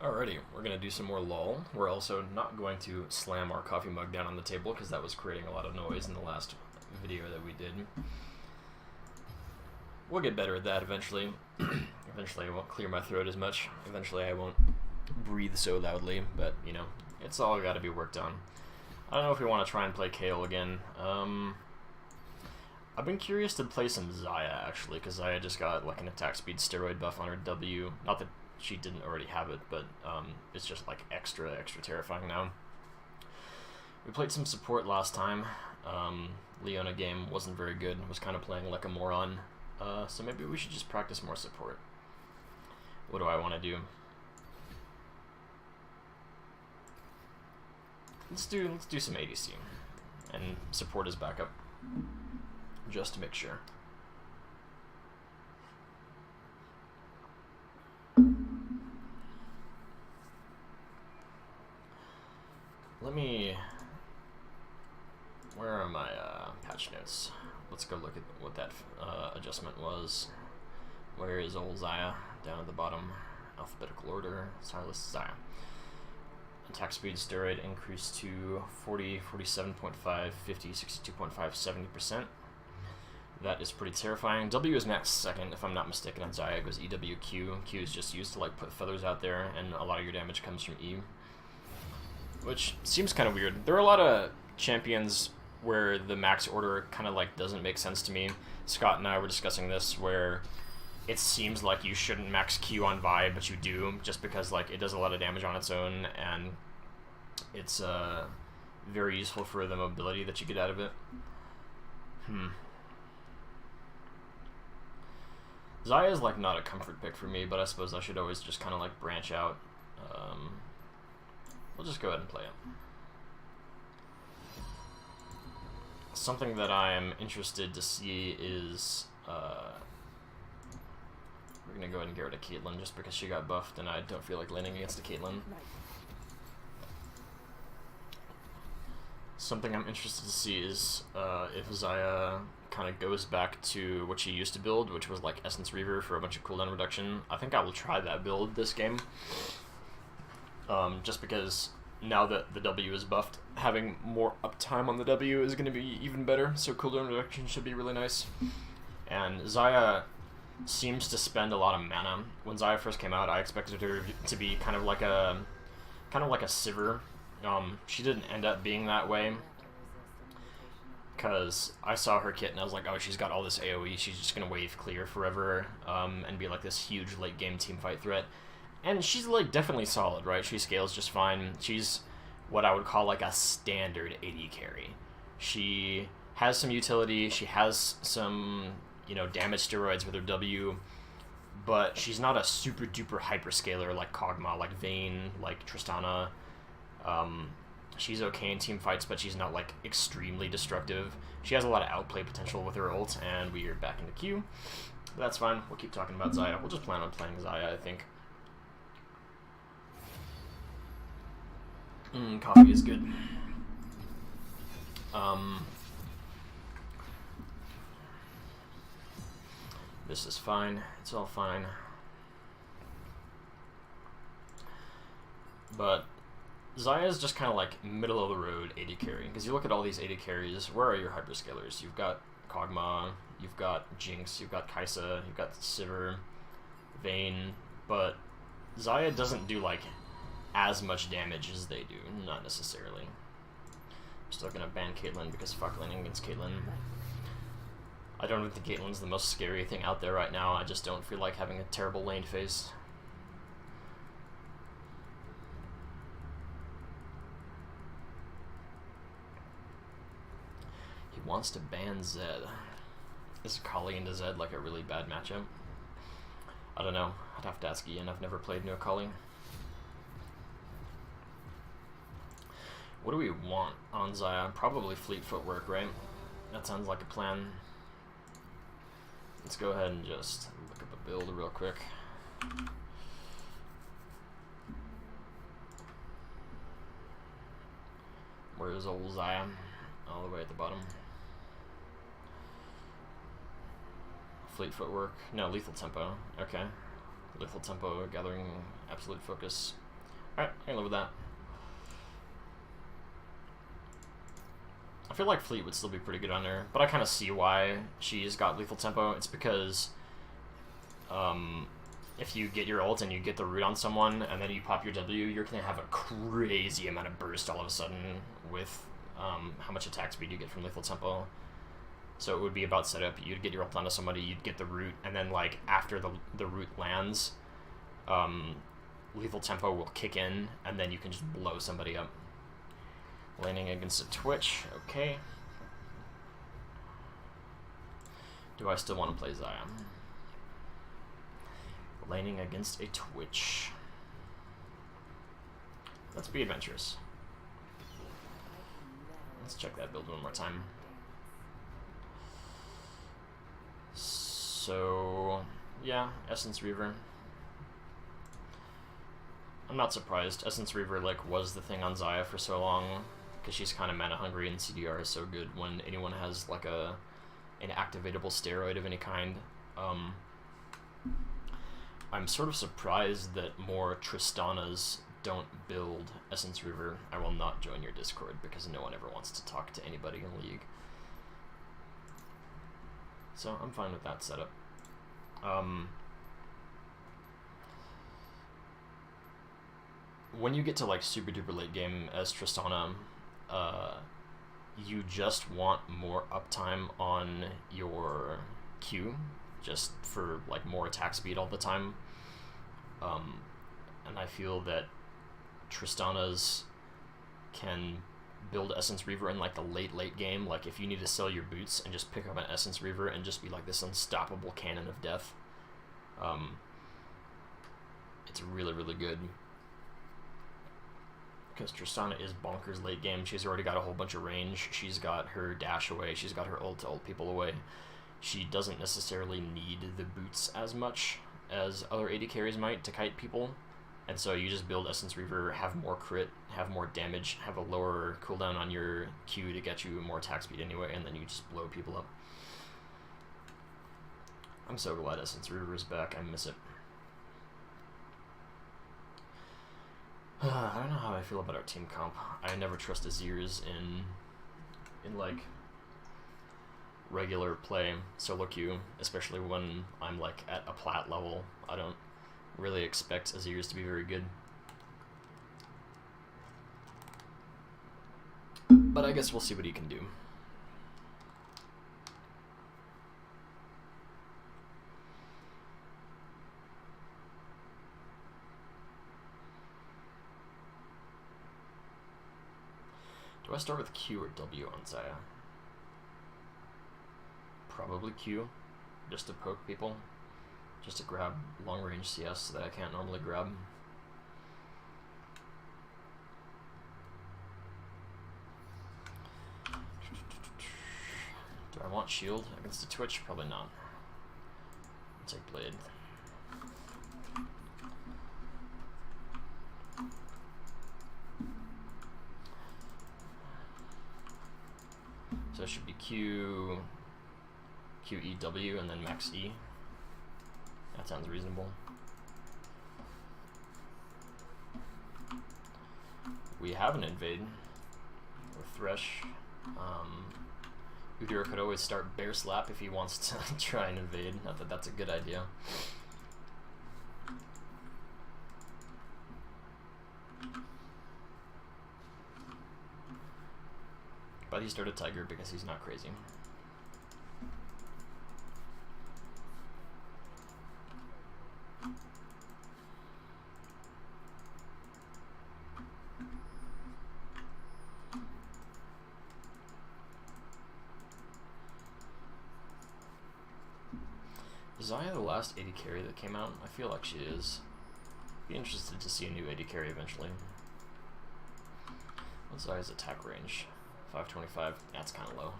Alrighty, we're going to do some more LOL. We're also not going to slam our coffee mug down on the table because that was creating a lot of noise in the last video that we did. We'll get better at that eventually. Eventually I won't clear my throat as much. Eventually I won't breathe so loudly, but, you know, it's all got to be worked on. I don't know if we want to try and play Kale again. I've been curious to play some Xayah, actually, because Xayah just got, like, an attack speed steroid buff on her W. Not that she didn't already have it, but it's just, like, extra terrifying now. We played some support last time. Leona game wasn't very good. Was kind of playing like a moron. So maybe we should just practice more support. What do I want to do? Let's do some ADC and support as backup, just to make sure. Where are my patch notes? Let's go look at what that adjustment was. Where is old Xayah? Down at the bottom, alphabetical order, Silas Xayah. Attack speed steroid increased to 40, 47.5, 50, 62.5, 70%. That is pretty terrifying. W is max second, if I'm not mistaken, on Xayah. It goes EWQ. Q is just used to like put feathers out there, and a lot of your damage comes from E. Which seems kind of weird. There are a lot of champions where the max order kind of like doesn't make sense to me. Scott and I were discussing this, where it seems like you shouldn't max Q on Vi, but you do, just because like it does a lot of damage on its own, and it's very useful for the mobility that you get out of it. Xayah is like not a comfort pick for me, but I suppose I should always just kind of like branch out. We'll just go ahead and play it. Something that I am interested to see is we're gonna go ahead and get rid of Caitlyn just because she got buffed, and I don't feel like laning against a Caitlyn. Something I'm interested to see is if Xayah kind of goes back to what she used to build, which was like Essence Reaver for a bunch of cooldown reduction. I think I will try that build this game. Just because now that the W is buffed, having more uptime on the W is going to be even better, so cooldown reduction should be really nice. And Xayah seems to spend a lot of mana. When Xayah first came out, I expected her to be kind of like a Sivir. She didn't end up being that way, because I saw her kit and I was like, oh, she's got all this AoE, she's just going to wave clear forever, and be like this huge late game teamfight threat. And she's like definitely solid, right? She scales just fine. She's what I would call like a standard AD carry. She has some utility, she has some, you know, damage steroids with her W, but she's not a super duper hyperscaler like Kog'Maw, like Vayne, like Tristana. She's okay in team fights, but she's not like extremely destructive. She has a lot of outplay potential with her ult, and we are back into Q. But that's fine. We'll keep talking about Xayah. We'll just plan on playing Xayah, I think. Coffee is good. This is fine. It's all fine. But Xayah is just kind of like middle of the road AD carry, because you look at all these AD carries. Where are your hyperscalers? You've got Kog'Maw, you've got Jinx, you've got Kai'Sa, you've got Sivir, Vayne, but Xayah doesn't do like as much damage as they do, not necessarily. I'm still gonna ban Caitlyn because fuck laning against Caitlyn. I don't think Caitlyn's the most scary thing out there right now. I just don't feel like having a terrible lane phase. He wants to ban Zed. Is Akali into Zed like a really bad matchup? I don't know. I'd have to ask Ian. I've never played no Akali. What do we want on Xayah? Probably fleet footwork, right? That sounds like a plan. Let's go ahead and just look up a build real quick. Where is old Xayah? All the way at the bottom. Fleet footwork. No, lethal tempo. Okay. Lethal tempo, gathering absolute focus. Alright, I can live with that. I feel like Fleet would still be pretty good on her, but I kind of see why she's got lethal tempo. It's because if you get your ult and you get the root on someone and then you pop your W, you're going to have a crazy amount of burst all of a sudden with how much attack speed you get from lethal tempo. So it would be about setup. You'd get your ult onto somebody, you'd get the root, and then like after the root lands, lethal tempo will kick in, and then you can just blow somebody up. Laning against a Twitch, okay. Do I still want to play Xayah? Laning against a Twitch. Let's be adventurous. Let's check that build one more time. So, yeah, Essence Reaver. I'm not surprised. Essence Reaver like was the thing on Xayah for so long, because she's kind of mana hungry and CDR is so good when anyone has like an activatable steroid of any kind. I'm sort of surprised that more Tristanas don't build Essence Reaver. I will not join your Discord because no one ever wants to talk to anybody in League. So I'm fine with that setup. When you get to like super duper late game as Tristana, you just want more uptime on your Q, just for like more attack speed all the time. And I feel that Tristanas can build Essence Reaver in like the late game. Like if you need to sell your boots and just pick up an Essence Reaver and just be like this unstoppable cannon of death, it's really good. Because Tristana is bonkers late game. She's already got a whole bunch of range. She's got her dash away. She's got her ult to ult people away. She doesn't necessarily need the boots as much as other AD carries might to kite people. And so you just build Essence Reaver, have more crit, have more damage, have a lower cooldown on your Q to get you more attack speed anyway, and then you just blow people up. I'm so glad Essence Reaver is back. I miss it. I don't know how I feel about our team comp. I never trust Azirs in like regular play solo queue, especially when I'm like at a plat level. I don't really expect Azirs to be very good. But I guess we'll see what he can do. Do I start with Q or W on Xayah? Probably Q, just to poke people, just to grab long range CS that I can't normally grab. Do I want shield against the Twitch? Probably not. I'll take blade. So it should be Q, QEW, and then max E. That sounds reasonable. We have an invade with Thresh. Udyr could always start Bear Slap if he wants to try and invade. Not that that's a good idea. But he started Tiger because he's not crazy. Is Xayah the last AD carry that came out? I feel like she is. Be interested to see a new AD carry eventually. What's Xayah's attack range? 525. That's kind of low.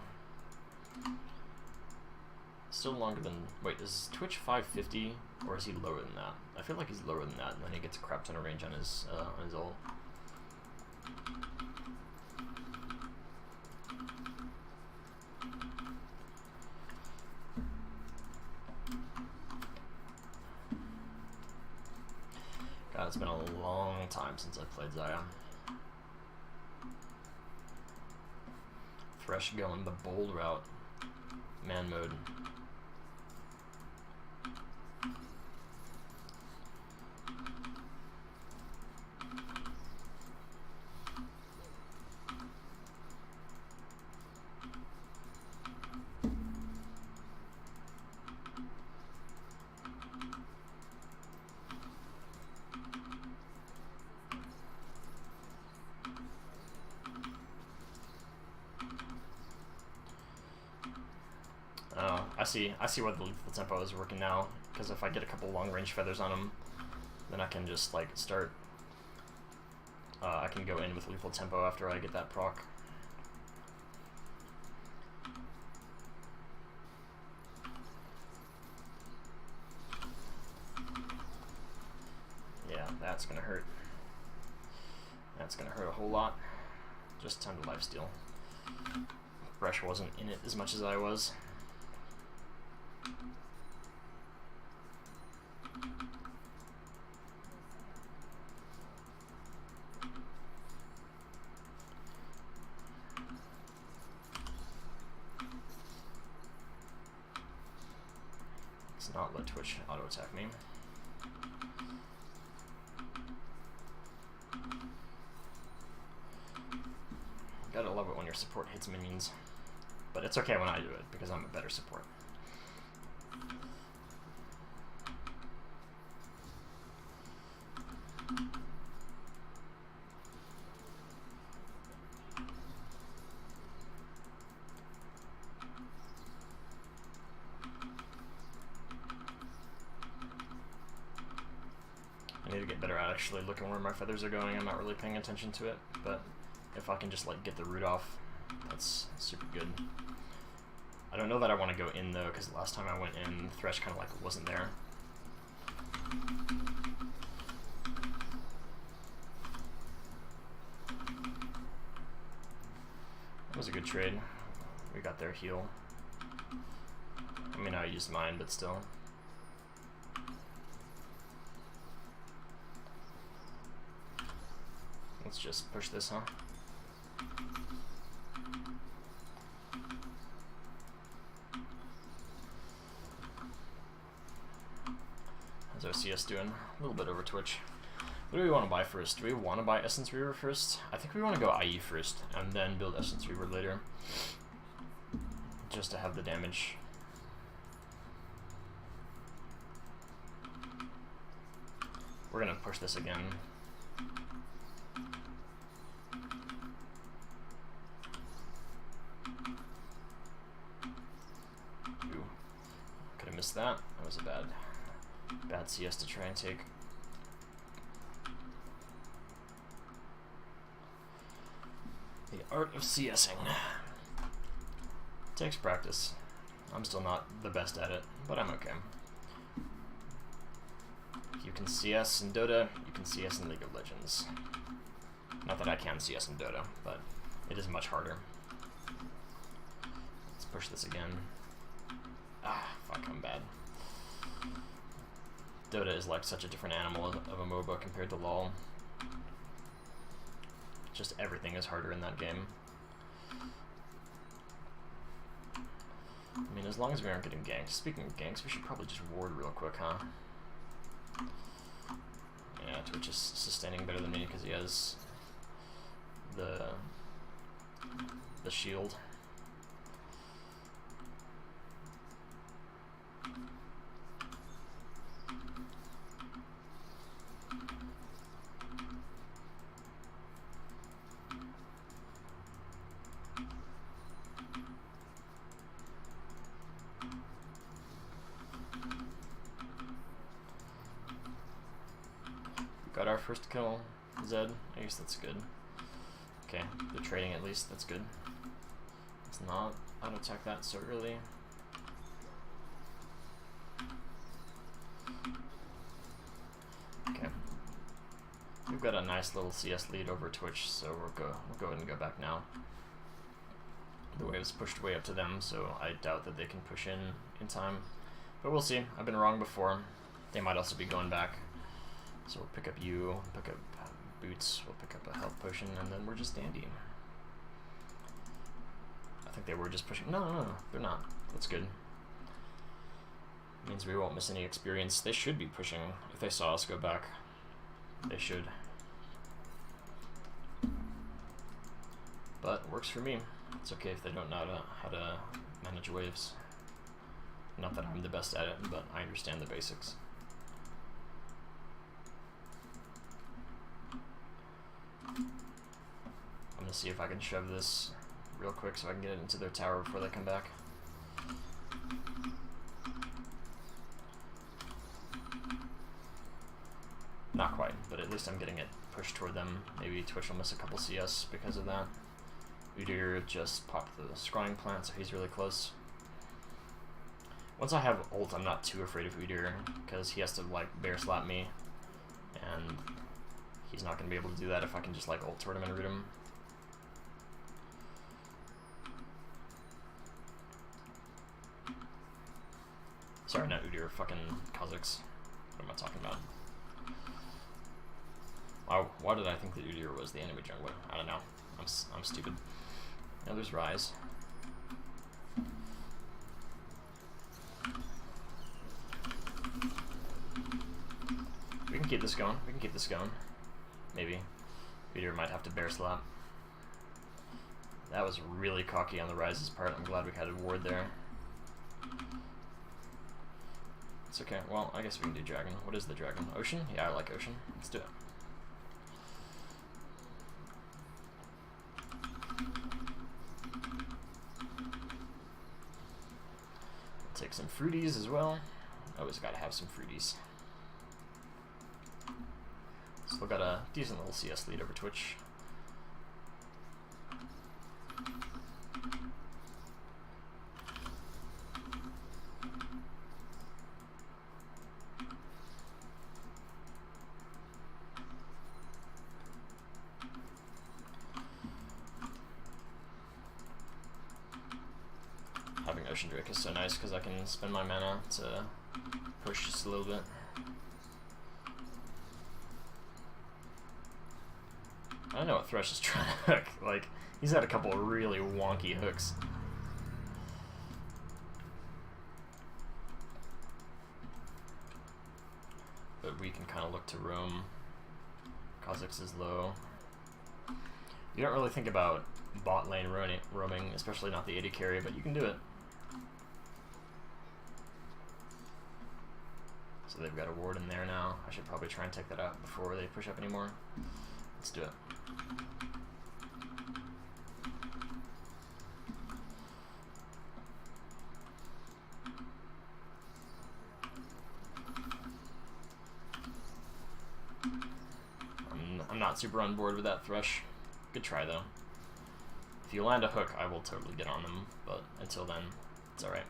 Still longer than... Wait, is Twitch 550 or is he lower than that? I feel like he's lower than that, and then he gets a crap ton of range on his ult. God, it's been a long time since I played Xayah. Thresh going the bold route. Man mode. I see why the lethal tempo is working now, because if I get a couple long range feathers on him, then I can just like start. I can go in with lethal tempo after I get that proc. Yeah, that's gonna hurt. That's gonna hurt a whole lot. Just time to lifesteal. Thresh wasn't in it as much as I was. Let's not let Twitch auto attack me. Gotta love it when your support hits minions. But it's okay when I do it, because I'm a better support. I need to get better at actually looking where my feathers are going. I'm not really paying attention to it, but if I can just like get the root off, that's super good. I don't know that I want to go in though, because last time I went in, Thresh kind of like wasn't there. That was a good trade. We got their heal. I mean, I used mine, but still. Let's just push this, huh? How's our CS doing? A little bit over Twitch. What do we want to buy first? Do we want to buy Essence Reaver first? I think we want to go IE first, and then build Essence Reaver later. Just to have the damage. We're gonna push this again. Ooh. Could have missed that. That was a bad CS to try and take. The art of CSing. Takes practice. I'm still not the best at it, but I'm okay. If you can CS in Dota, you can CS in League of Legends. Not that I can CS in Dota, but it is much harder. Let's push this again. Ah, fuck, I'm bad. Dota is like such a different animal of a MOBA compared to LoL. Just everything is harder in that game. I mean, as long as we aren't getting ganked. Speaking of ganks, we should probably just ward real quick, huh? Yeah, Twitch is sustaining better than me because he has the shield. Got our first kill, Zed. I guess that's good. Okay, they're trading at least, that's good. Let's not auto-attack that so early. Okay. We've got a nice little CS lead over Twitch, so we'll go ahead and go back now. The wave's pushed way up to them, so I doubt that they can push in time. But we'll see. I've been wrong before. They might also be going back. So we'll pick up you, pick up boots, we'll pick up a health potion, and then we're just dandy. I think they were just pushing. No, they're not. That's good. Means we won't miss any experience. They should be pushing. If they saw us go back, they should. But works for me. It's okay if they don't know how to manage waves. Not that I'm the best at it, but I understand the basics. I'm gonna see if I can shove this real quick so I can get it into their tower before they come back. Not quite, but at least I'm getting it pushed toward them. Maybe Twitch will miss a couple CS because of that. Udyr just popped the scrying plant, so he's really close. Once I have ult, I'm not too afraid of Udyr, because he has to like bear slap me, and he's not going to be able to do that if I can just like ult toward him and root him. Sorry, not Udyr, fucking Kazakhs. What am I talking about? Wow, why did I think that Udyr was the enemy jungler? I don't know. I'm stupid. Now there's Rise. We can keep this going. We can keep this going. Maybe. Udyr might have to bear slap. That was really cocky on the Rise's part. I'm glad we had a ward there. It's okay. Well, I guess we can do Dragon. What is the Dragon? Ocean? Yeah, I like Ocean. Let's do it. Take some fruities as well. Always gotta have some fruities. Still got a decent little CS lead over Twitch. Having Ocean Drake is so nice because I can spend my mana to push just a little bit. I know what Thresh is trying to hook. Like, he's had a couple of really wonky hooks. But we can kind of look to roam. Kha'Zix is low. You don't really think about bot lane roaming, especially not the AD carry, but you can do it. So they've got a ward in there now. I should probably try and take that out before they push up anymore. Let's do it. I'm not super on board with that Thresh. Good try though. If you land a hook, I will totally get on them, but until then, it's alright.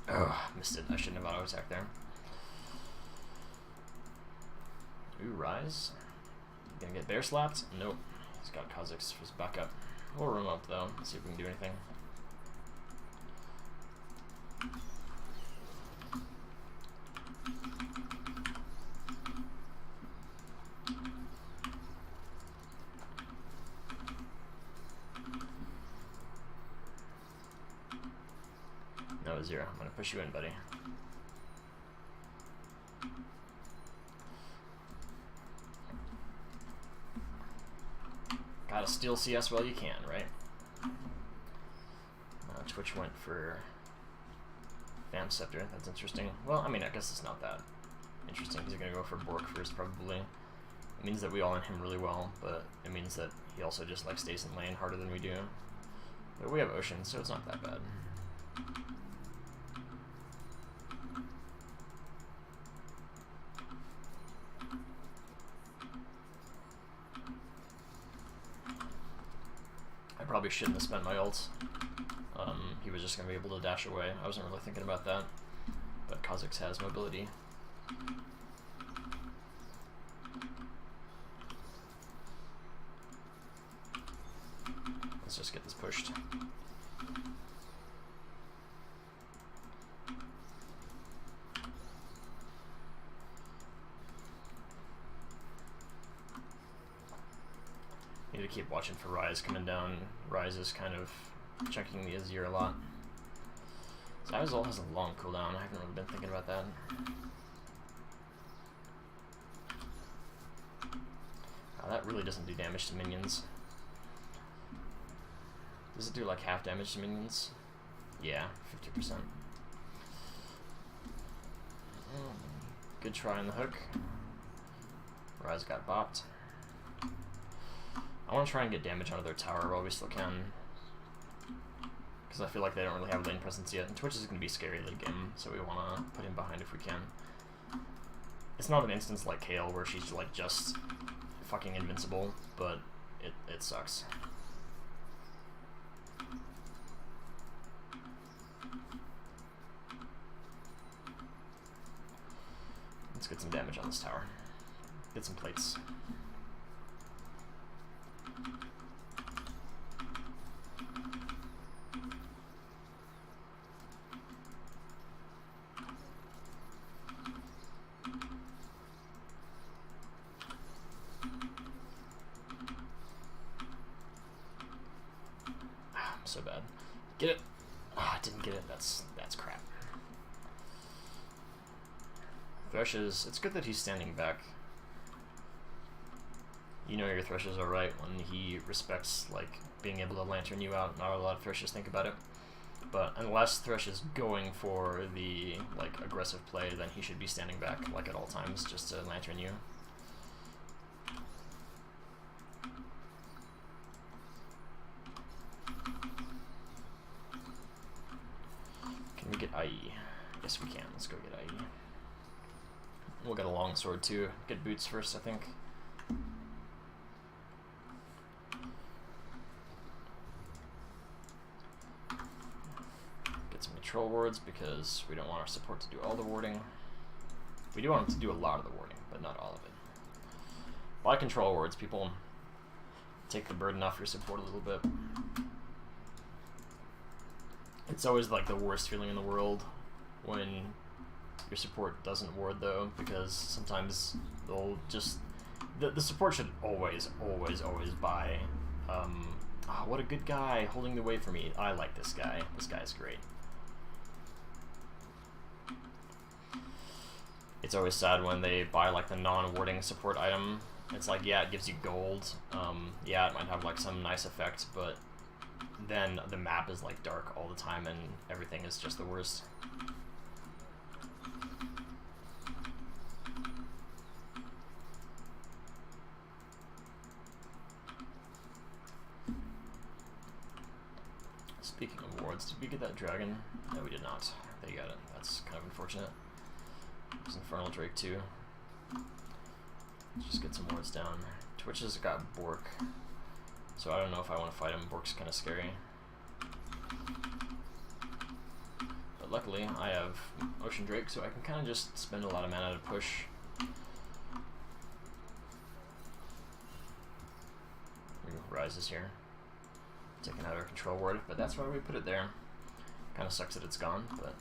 Oh, missed it. I shouldn't have auto-attacked there. Ooh, Rise. Gonna get bear slapped? Nope. He's got Kha'Zix for his backup. We'll roam up though, see if we can do anything. No, 0. I'm gonna push you in, buddy. Gotta steal CS while you can, right? Twitch went for Vamp Scepter. That's interesting. Well, I mean, I guess it's not that interesting. He's gonna go for Bork first, probably. It means that we all in him really well, but it means that he also just like stays in lane harder than we do. But we have Ocean, so it's not that bad. I probably shouldn't have spent my ult. He was just going to be able to dash away. I wasn't really thinking about that. But Kha'Zix has mobility. Let's just get this pushed. Need to keep watching for Rise coming down. Rise is kind of checking the Azir a lot. Xayah's ult has a long cooldown. I haven't really been thinking about that. Oh, that really doesn't do damage to minions. Does it do like half damage to minions? Yeah, 50%. Good try on the hook. Rise got bopped. I want to try and get damage onto their tower while we still can, because I feel like they don't really have lane presence yet, and Twitch is going to be scary late game, so we want to put him behind if we can. It's not an instance like Kale where she's like just fucking invincible, but it sucks. Let's get some damage on this tower. Get some plates. So bad. Get it. Ah, I didn't get it. That's crap. Threshes, it's good that he's standing back. You know your Threshes are right when he respects like being able to lantern you out. Not a lot of Threshes think about it. But unless Thresh is going for the like aggressive play, then he should be standing back like at all times just to lantern you. Can we get IE? Yes, we can. Let's go get IE. We'll get a long sword too. Get boots first, I think. Get some control wards because we don't want our support to do all the warding. We do want them to do a lot of the warding, but not all of it. By control wards, people take the burden off your support a little bit. It's always like the worst feeling in the world when your support doesn't ward though, because sometimes they'll just the support should always buy oh, what a good guy holding the way for me. I like this guy. This guy's great. It's always sad when they buy like the non-warding support item. It's like, yeah, it gives you gold. Yeah, it might have like some nice effect, but then the map is like dark all the time and everything is just the worst. Speaking of wards, did we get that dragon? No, we did not. They got it. That's kind of unfortunate. There's Infernal Drake too. Let's just get some wards down. Twitch has got Bork, so I don't know if I want to fight him. Bork's kind of scary. But luckily, I have Ocean Drake, so I can kind of just spend a lot of mana to push. Rise is here. Taking out our control ward, but that's why we put it there. Kind of sucks that it's gone, but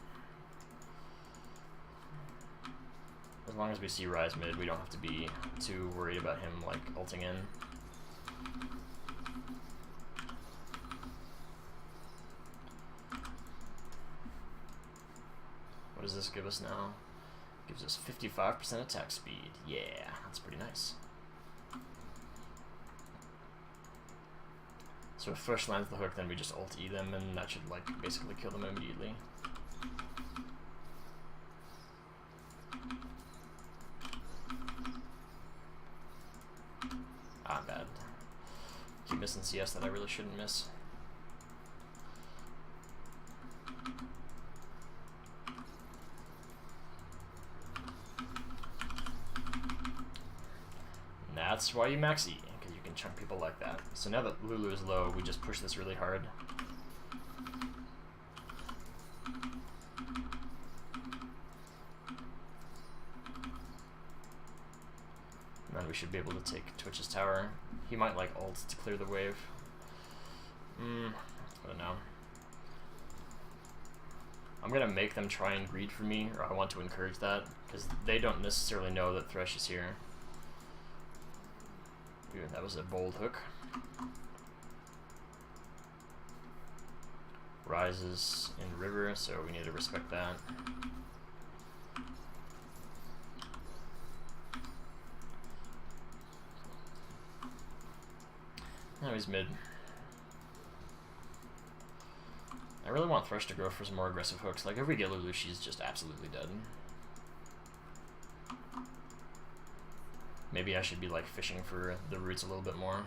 as long as we see Rise mid, we don't have to be too worried about him like ulting in. What does this give us now? Gives us 55% attack speed. Yeah, that's pretty nice. So if Thresh lands the hook, then we just ult E them, and that should like basically kill them immediately. Ah, bad. Keep missing CS that I really shouldn't miss. And that's why you max E, because you can chunk people like that. So now that Lulu is low, we just push this really hard. And then we should be able to take Twitch's tower. He might like ult to clear the wave. I don't know. I'm gonna make them try and greed for me, or I want to encourage that, because they don't necessarily know that Thresh is here. Ooh, that was a bold hook. Rises in river, so we need to respect that. Now he's mid. I really want Thresh to go for some more aggressive hooks. Like, if we get Lulu, she's just absolutely dead. Maybe I should be, like, fishing for the roots a little bit more.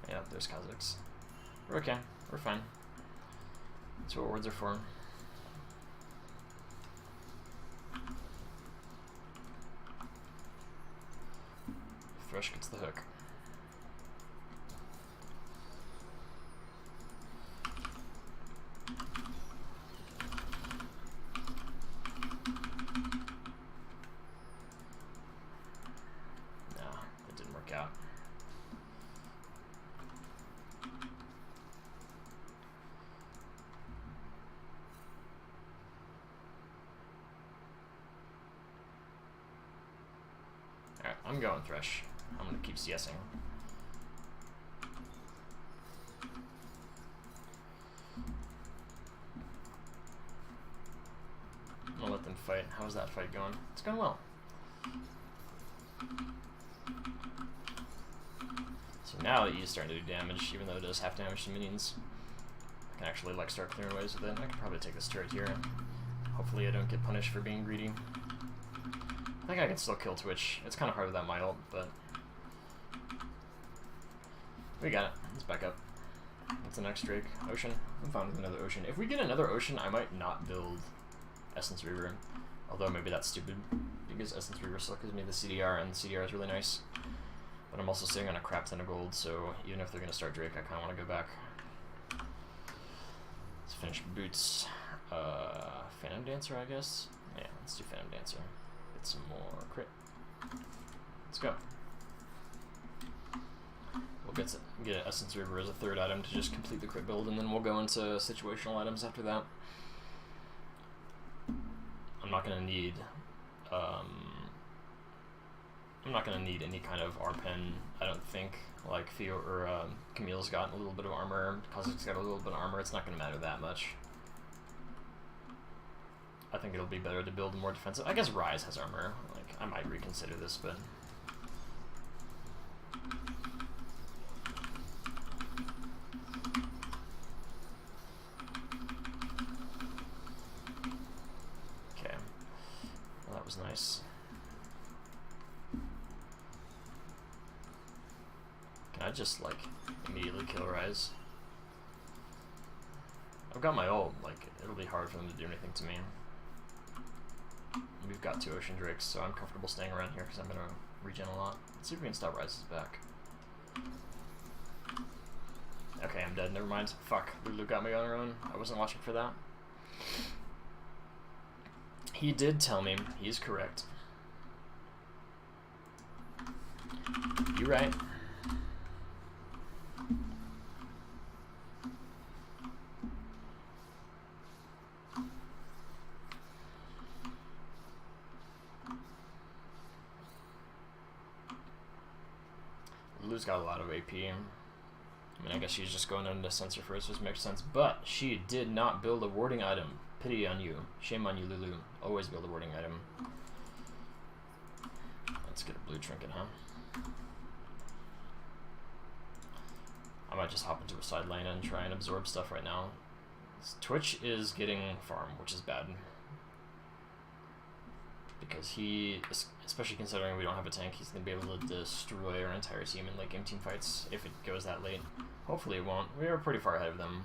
Yeah, there's Kazakhs. We're okay. We're fine. That's what words are for. Thresh gets the hook. No, it didn't work out. Alright, I'm going Thresh. I'm gonna keep CSing. I'm gonna let them fight. How's that fight going? It's going well. So now that he's starting to do damage, even though it does half damage to minions, I can actually like start clearing waves with it. I can probably take this turret here. Hopefully I don't get punished for being greedy. I think I can still kill Twitch. It's kind of hard without my ult, but we got it. Let's back up. What's the next Drake? Ocean? I'm fine with another Ocean. If we get another Ocean, I might not build Essence Reaver. Although maybe that's stupid, because Essence Reaver still gives me the CDR, and the CDR is really nice. But I'm also sitting on a crap ton of gold, so even if they're going to start Drake, I kind of want to go back. Let's finish Boots. Phantom Dancer, I guess? Yeah, let's do Phantom Dancer. Get some more crit. Let's go. We'll get Essence Reaver as a third item to just complete the crit build, and then we'll go into situational items after that. I'm not gonna need any kind of R-pen, I don't think. Like Theo or Camille's got a little bit of armor, Kazakh's got a little bit of armor, it's not gonna matter that much. I think it'll be better to build more defensive. I guess Ryze has armor. Like, I might reconsider this, but okay. Well, that was nice. Can I just like immediately kill Ryze? I've got my ult. Like, it'll be hard for them to do anything to me. We've got 2 Ocean Drakes, so I'm comfortable staying around here because I'm going to regen a lot. Let's see if we can stop Ryze's back. Okay, I'm dead. Never mind. Fuck. Lulu got me on her own. I wasn't watching for that. He did tell me. He's correct. You're right. Lulu's got a lot of AP. I mean, I guess she's just going into Sensor first, which makes sense. But she did not build a warding item. Pity on you. Shame on you, Lulu. Always build a warding item. Let's get a blue trinket, huh? I might just hop into a side lane and try and absorb stuff right now. Twitch is getting farm, which is bad. Because he, especially considering we don't have a tank, he's going to be able to destroy our entire team in late game team fights if it goes that late. Hopefully it won't. We are pretty far ahead of them.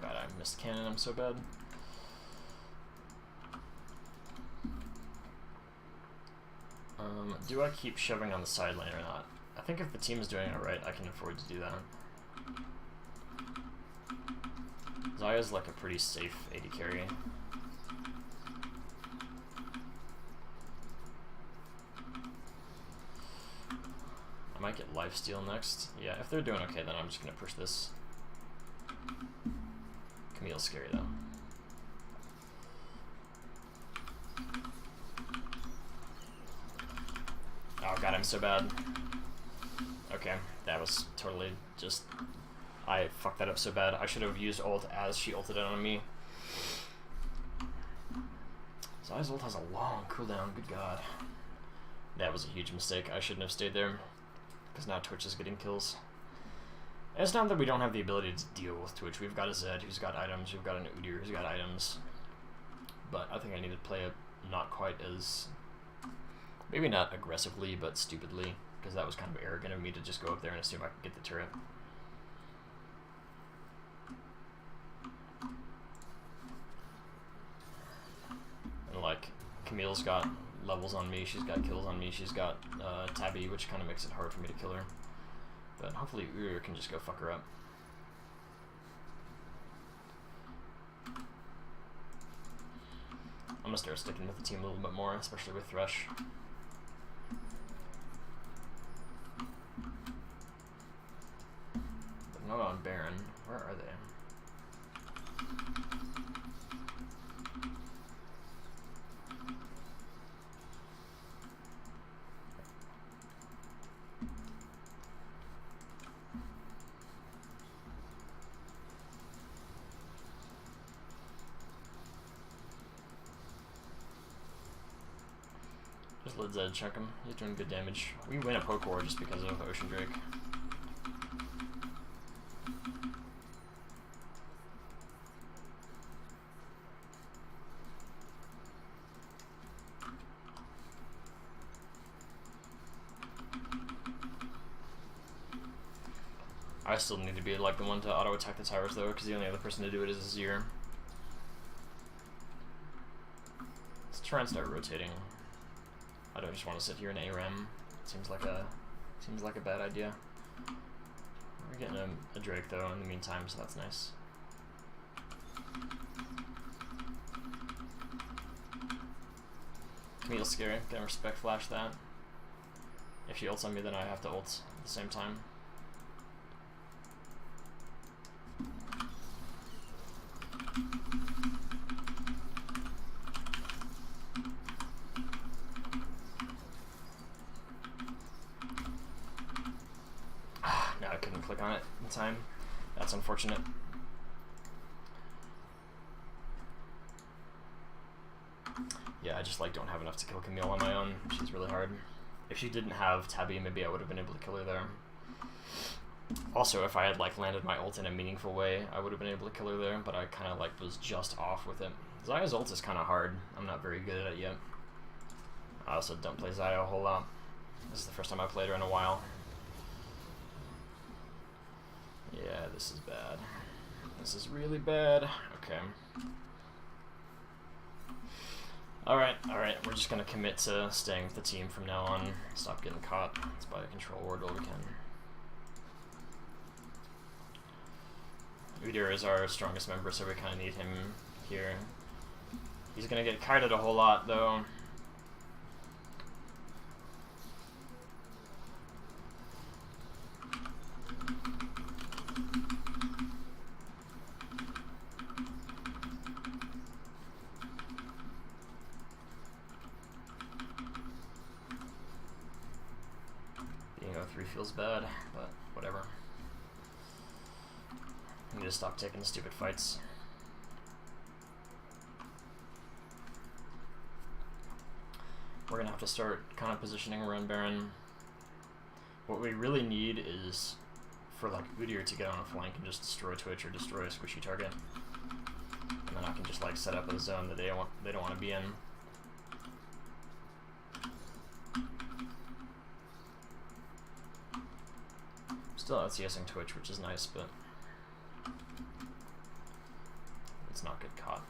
God, I missed cannon, I'm so bad. Do I keep shoving on the side lane or not? I think if the team is doing it right, I can afford to do that. Xayah's like a pretty safe AD carry. I might get lifesteal next. Yeah, if they're doing okay, then I'm just gonna push this. Camille's scary though. Oh god, I'm so bad. Okay, that was totally just... I fucked that up so bad. I should have used ult as she ulted it on me. Xayah's ult has a long cooldown, good god. That was a huge mistake. I shouldn't have stayed there. Because now Twitch is getting kills. And it's not that we don't have the ability to deal with Twitch. We've got a Zed who's got items, we've got an Udyr who's got items. But I think I need to play it not quite as... maybe not aggressively, but stupidly. Because that was kind of arrogant of me to just go up there and assume I could get the turret. And like, Camille's got levels on me, she's got kills on me, she's got Tabby, which kind of makes it hard for me to kill her. But hopefully Udyr can just go fuck her up. I'm gonna start sticking with the team a little bit more, especially with Thresh. But not on Baron. Where are they? Just let Zed check him. He's doing good damage. We win a poke war just because of Ocean Drake. I still need to be like the one to auto attack the towers though, because the only other person to do it is Azir. Let's try and start rotating. I don't just want to sit here in ARAM. Seems like a bad idea. We're getting a Drake though in the meantime, so that's nice. Camille's scary. Gonna respect flash that. If she ults on me, then I have to ult at the same time. No, I couldn't click on it in time. That's unfortunate. Yeah, I just like don't have enough to kill Camille on my own. She's really hard. If she didn't have Tabby, maybe I would have been able to kill her there. Also, if I had like landed my ult in a meaningful way, I would have been able to kill her there, but I kind of like was just off with it. Xayah's ult is kind of hard. I'm not very good at it yet. I also don't play Xayah a whole lot. This is the first time I played her in a while. Yeah, this is bad. This is really bad. Okay. Alright, we're just gonna commit to staying with the team from now on. Stop getting caught. Let's buy a control ward while we can. Udyr is our strongest member, so we kinda need him here. He's gonna get kited a whole lot, though. Being 0-3 feels bad, but whatever. I need to stop taking the stupid fights. We're gonna have to start kind of positioning around Baron. What we really need is for like Udyr to get on a flank and just destroy Twitch or destroy a squishy target, and then I can just like set up a zone that they don't want to be in. Still out CSing Twitch, which is nice, but let's not get caught.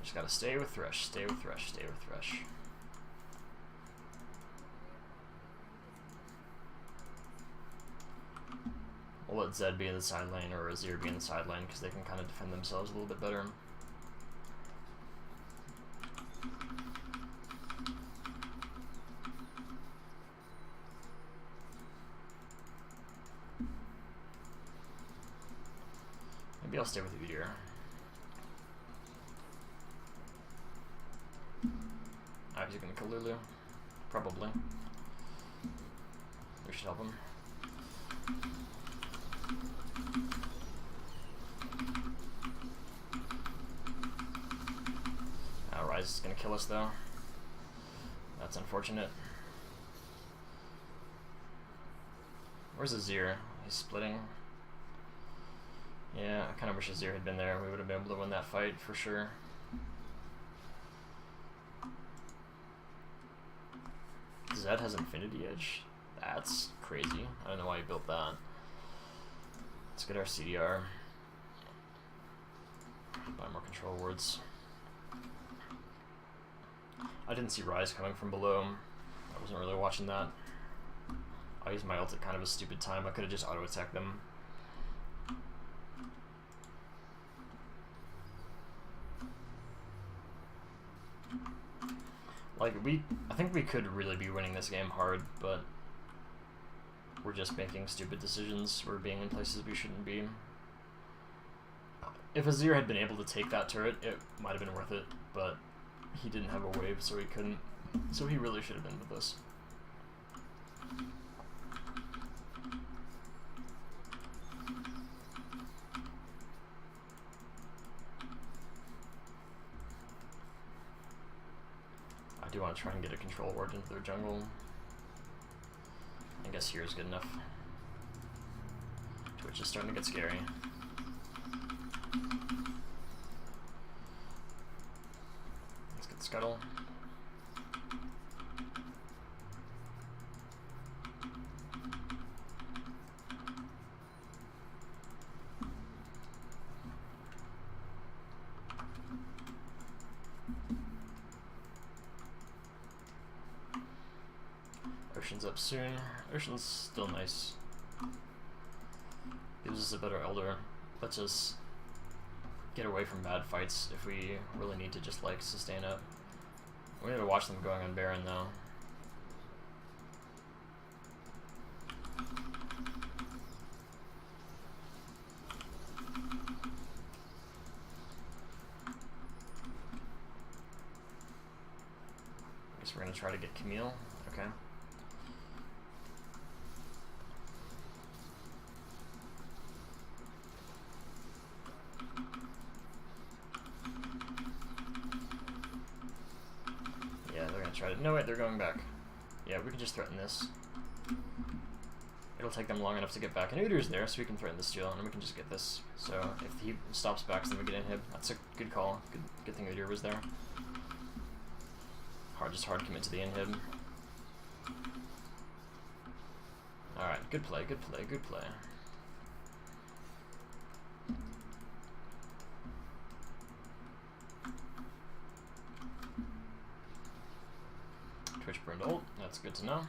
Just gotta stay with Thresh, stay with Thresh, stay with Thresh. We'll let Zed be in the side lane or Azir be in the side lane because they can kind of defend themselves a little bit better. Maybe I'll stay with Udyr. He's gonna kill Lulu. Probably. We should help him. Ryze is gonna kill us though. That's unfortunate. Where's Azir? He's splitting. Yeah, I kind of wish Azir had been there. We would have been able to win that fight for sure. Zed has Infinity Edge. That's crazy. I don't know why he built that. Let's get our CDR. Buy more control wards. I didn't see Ryze coming from below. I wasn't really watching that. I used my ult at kind of a stupid time. I could have just auto-attacked them. Like, I think we could really be winning this game hard, but we're just making stupid decisions. We're being in places we shouldn't be. If Azir had been able to take that turret, it might have been worth it, but he didn't have a wave, so he couldn't. So he really should have been with us. I do want to try and get a control ward into their jungle. I guess here is good enough. Twitch is starting to get scary. Let's get Scuttle. Ocean's up soon. Ocean's still nice. Gives us a better Elder. Lets us get away from bad fights if we really need to just like sustain it. We need to watch them going on Baron though. I guess we're gonna try to get Camille. Okay. Try to. No, wait, they're going back. Yeah, we can just threaten this. It'll take them long enough to get back. And Udyr's there, so we can threaten the steal, and we can just get this. So if he stops back, then we get inhib. That's a good call. Good thing Udyr was there. Just hard commit to the inhib. Alright, good play, good play, good play. Twitch burned ult, that's good to know.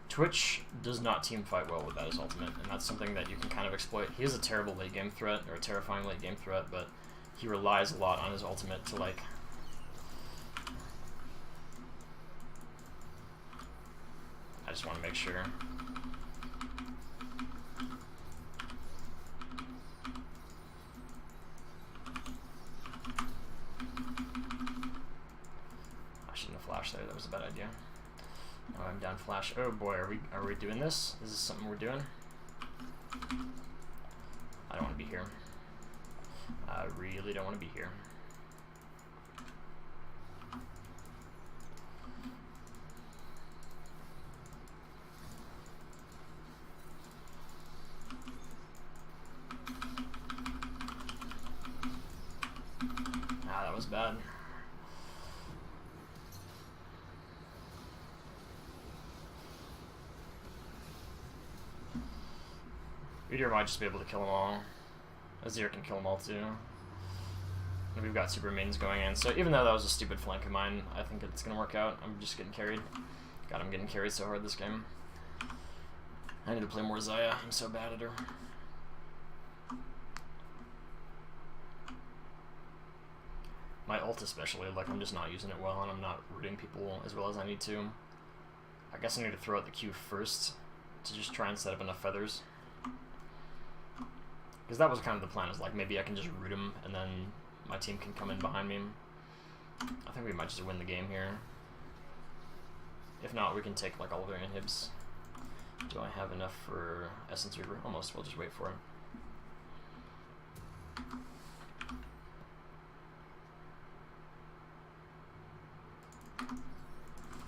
Twitch does not team fight well without his ultimate, and that's something that you can kind of exploit. He is a terrible late game threat, or a terrifying late game threat, but he relies a lot on his ultimate to like... I just want to make sure. Flash there, that was a bad idea. Oh, I'm down flash. Oh boy, are we doing this? Is this something we're doing? I don't want to be here. I really don't want to be here. Ah, that was bad. Udyr might just be able to kill them all. Azir can kill them all too. And we've got super mains going in, so even though that was a stupid flank of mine, I think it's gonna work out. I'm just getting carried. God, I'm getting carried so hard this game. I need to play more Xayah. I'm so bad at her. My ult especially, like, I'm just not using it well, and I'm not rooting people as well as I need to. I guess I need to throw out the Q first to just try and set up enough feathers. Because that was kind of the plan, is like, maybe I can just root him, and then my team can come in behind me. I think we might just win the game here. If not, we can take, like, all of their inhibs. Do I have enough for Essence Reaver? Almost. We'll just wait for it.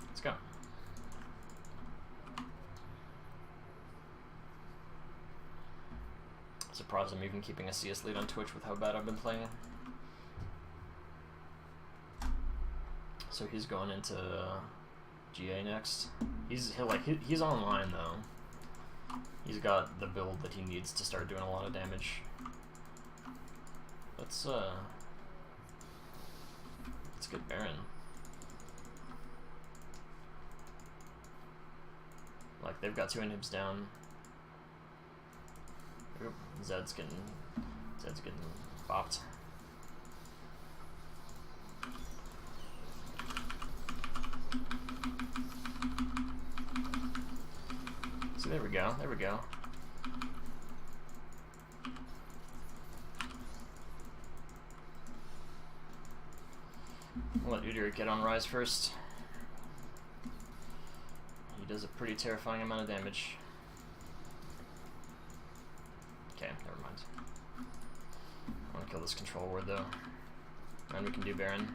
Let's go. Surprised I'm even keeping a CS lead on Twitch with how bad I've been playing. So he's going into GA next. He's online though. He's got the build that he needs to start doing a lot of damage. Let's get Baron. Like, they've got 2 inhibs down. Oop, Zed's getting bopped. So there we go, there we go. We'll let Udyr get on Rise first. He does a pretty terrifying amount of damage. Okay, never mind. I want to kill this control ward though. And we can do Baron.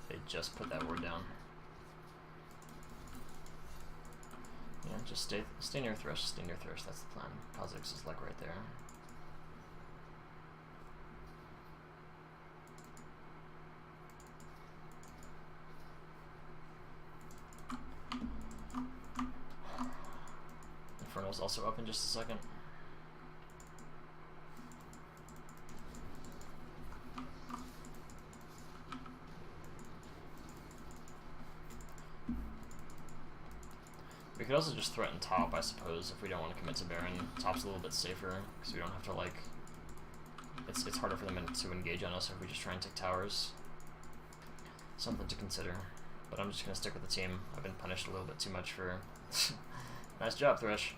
They just put that ward down. Yeah, just stay near Thresh, stay near Thresh, that's the plan. Kha'Zix is like right there. Infernal's also up in just a second. We could also just threaten top, I suppose, if we don't want to commit to Baron. Top's a little bit safer, because we don't have to, like... It's harder for them to engage on us if we just try and take towers. Something to consider. But I'm just going to stick with the team. I've been punished a little bit too much for... Nice job, Thresh.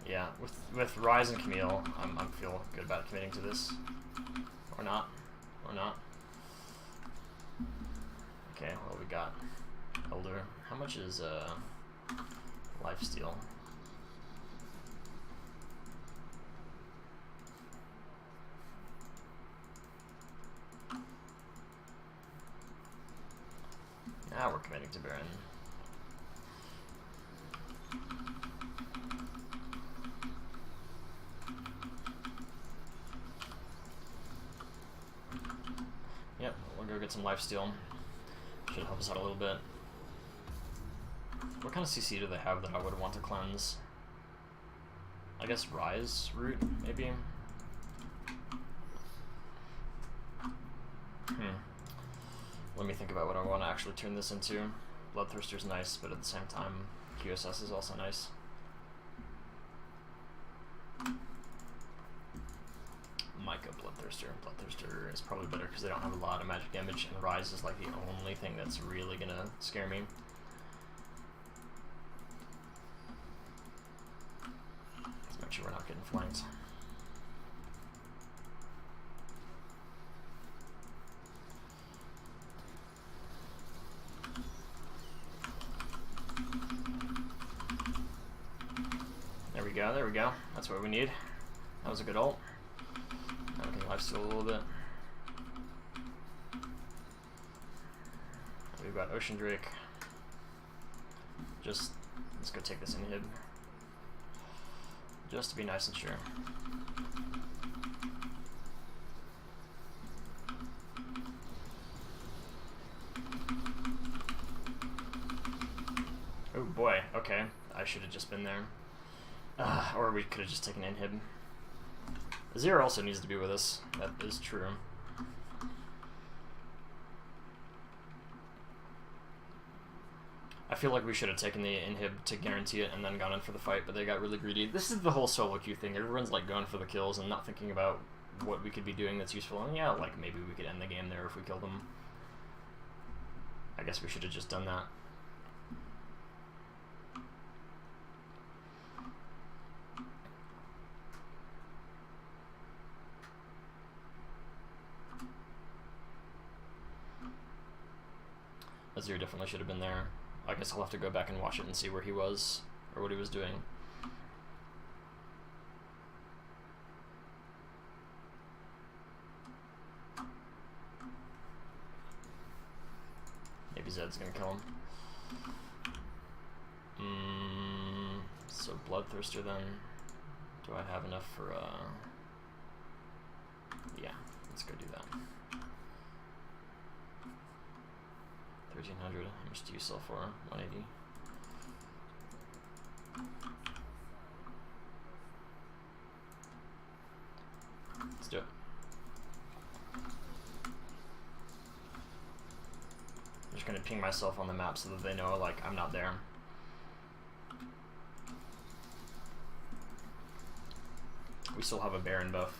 Yeah, with Rise and Camille, I feel good about committing to this. Or not. Or not. Okay, well, we got Elder. How much is lifesteal? Now we're committing to Baron. Yep, we'll go get some lifesteal. Should help us out a little bit. What kind of CC do they have that I would want to cleanse? I guess Rise root, maybe? Let me think about what I want to actually turn this into. Bloodthirster's nice, but at the same time, QSS is also nice. Micah Bloodthirster. Bloodthirster is probably better because they don't have a lot of magic damage, and Rise is like the only thing that's really gonna scare me. Let's make sure we're not getting flanked. There we go. That's what we need. That was a good ult. Now we can lifesteal a little bit. We've got Ocean Drake. Let's go take this inhib. Just to be nice and sure. boy, okay. I should have just been there. Or we could have just taken inhib. Xayah also needs to be with us. That is true. I feel like we should have taken the inhib to guarantee it and then gone in for the fight, but they got really greedy. This is the whole solo queue thing. Everyone's like going for the kills and not thinking about what we could be doing that's useful. And yeah, like maybe we could end the game there if we killed them. I guess we should have just done that. Xayah definitely should have been there. I guess I'll have to go back and watch it and see where he was, or what he was doing. Maybe Zed's gonna kill him. So Bloodthirster then. Do I have enough for, yeah, let's go do that. 1300, how much do you sell for? 180. Let's do it. I'm just gonna ping myself on the map so that they know, like, I'm not there. We still have a Baron buff.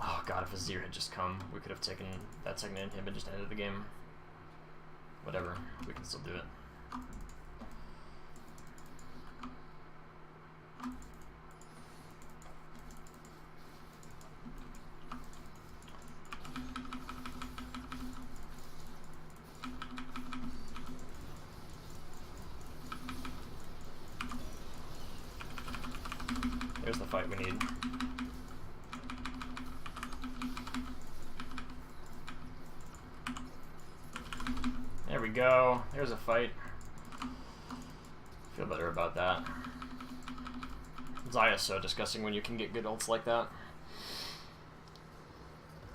Oh god, if Xayah had just come, we could have taken that second inhib and just ended the game. Whatever, we can still do it. There's the fight we need. There we go. There's a fight. Feel better about that. Xayah's so disgusting when you can get good ults like that.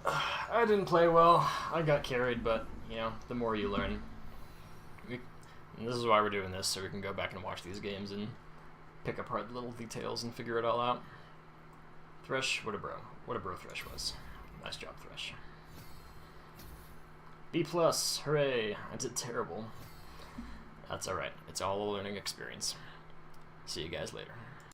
I didn't play well. I got carried, but, you know, the more you learn. And this is why we're doing this, so we can go back and watch these games and pick apart the little details and figure it all out. Thresh, what a bro. What a bro Thresh was. Nice job, Thresh. B+, hooray! I did terrible. That's alright. It's all a learning experience. See you guys later.